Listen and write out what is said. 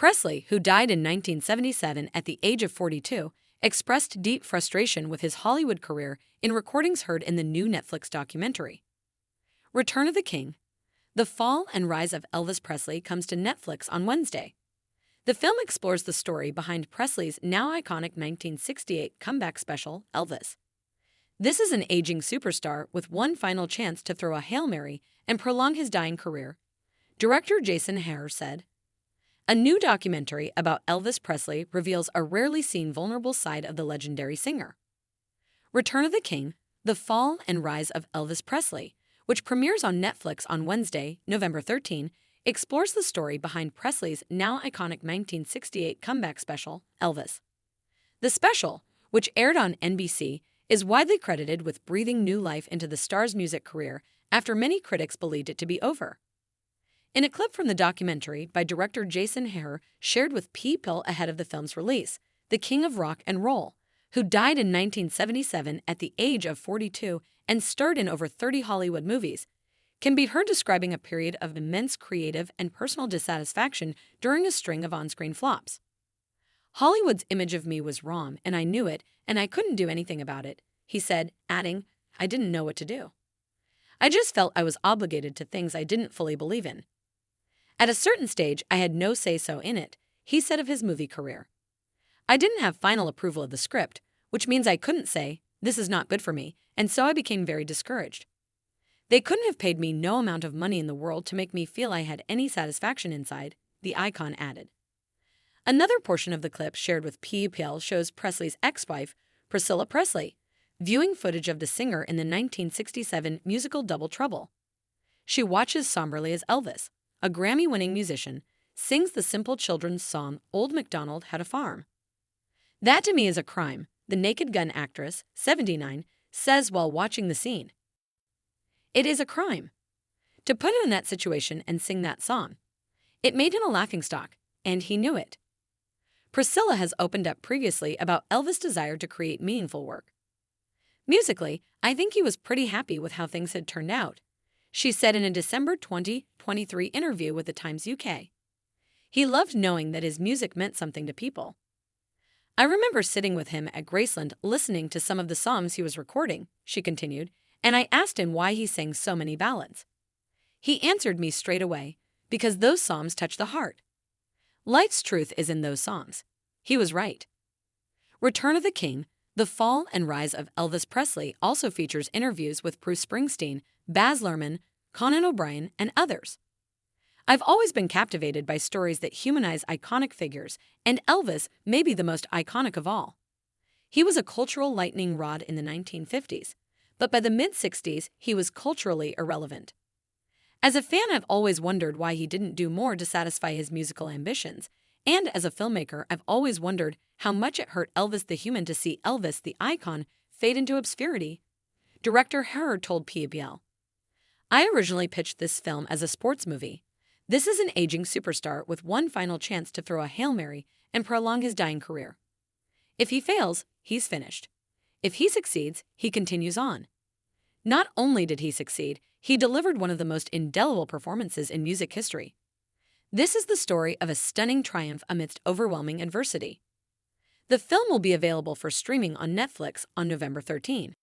Presley, who died in 1977 at the age of 42, expressed deep frustration with his Hollywood career in recordings heard in the new Netflix documentary. Return of the King. The fall and rise of Elvis Presley comes to Netflix on Wednesday. The film explores the story behind Presley's now iconic 1968 comeback special, Elvis. This is an aging superstar with one final chance to throw a Hail Mary and prolong his dying career, director Jason Hehir said. A new documentary about Elvis Presley reveals a rarely seen vulnerable side of the legendary singer. Return of the King, The Fall and Rise of Elvis Presley, which premieres on Netflix on Wednesday, November 13, explores the story behind Presley's now iconic 1968 comeback special, Elvis. The special, which aired on NBC, is widely credited with breathing new life into the star's music career after many critics believed it to be over. In a clip from the documentary by director Jason Hehir shared with People ahead of the film's release, the king of rock and roll, who died in 1977 at the age of 42 and starred in over 30 Hollywood movies, can be heard describing a period of immense creative and personal dissatisfaction during a string of on-screen flops. "Hollywood's image of me was wrong, and I knew it, and I couldn't do anything about it," he said, adding, "I didn't know what to do. I just felt I was obligated to things I didn't fully believe in. At a certain stage, I had no say-so in it," he said of his movie career. "I didn't have final approval of the script, which means I couldn't say, 'This is not good for me,' and so I became very discouraged. They couldn't have paid me no amount of money in the world to make me feel I had any satisfaction inside," the icon added. Another portion of the clip shared with People shows Presley's ex-wife, Priscilla Presley, viewing footage of the singer in the 1967 musical Double Trouble. She watches somberly as Elvis, a Grammy-winning musician, sings the simple children's song Old MacDonald Had a Farm. "That to me is a crime," the Naked Gun actress, 79, says while watching the scene. "It is a crime. To put him in that situation and sing that song. It made him a laughingstock, and he knew it." Priscilla has opened up previously about Elvis' desire to create meaningful work. "Musically, I think he was pretty happy with how things had turned out," she said in a December 2023 interview with the Times UK. "He loved knowing that his music meant something to people. I remember sitting with him at Graceland listening to some of the songs he was recording," she continued, "and I asked him why he sang so many ballads. He answered me straight away, because those songs touch the heart. Life's truth is in those songs." He was right. Return of the King, The Fall and Rise of Elvis Presley also features interviews with Bruce Springsteen, Baz Luhrmann, Conan O'Brien, and others. "I've always been captivated by stories that humanize iconic figures, and Elvis may be the most iconic of all. He was a cultural lightning rod in the 1950s, but by the mid-60s he was culturally irrelevant. As a fan, I've always wondered why he didn't do more to satisfy his musical ambitions, and as a filmmaker, I've always wondered how much it hurt Elvis the human to see Elvis the icon fade into obscurity," director Hehir told People. "I originally pitched this film as a sports movie. This is an aging superstar with one final chance to throw a Hail Mary and prolong his dying career. If he fails, he's finished. If he succeeds, he continues on." Not only did he succeed, he delivered one of the most indelible performances in music history. This is the story of a stunning triumph amidst overwhelming adversity. The film will be available for streaming on Netflix on November 13.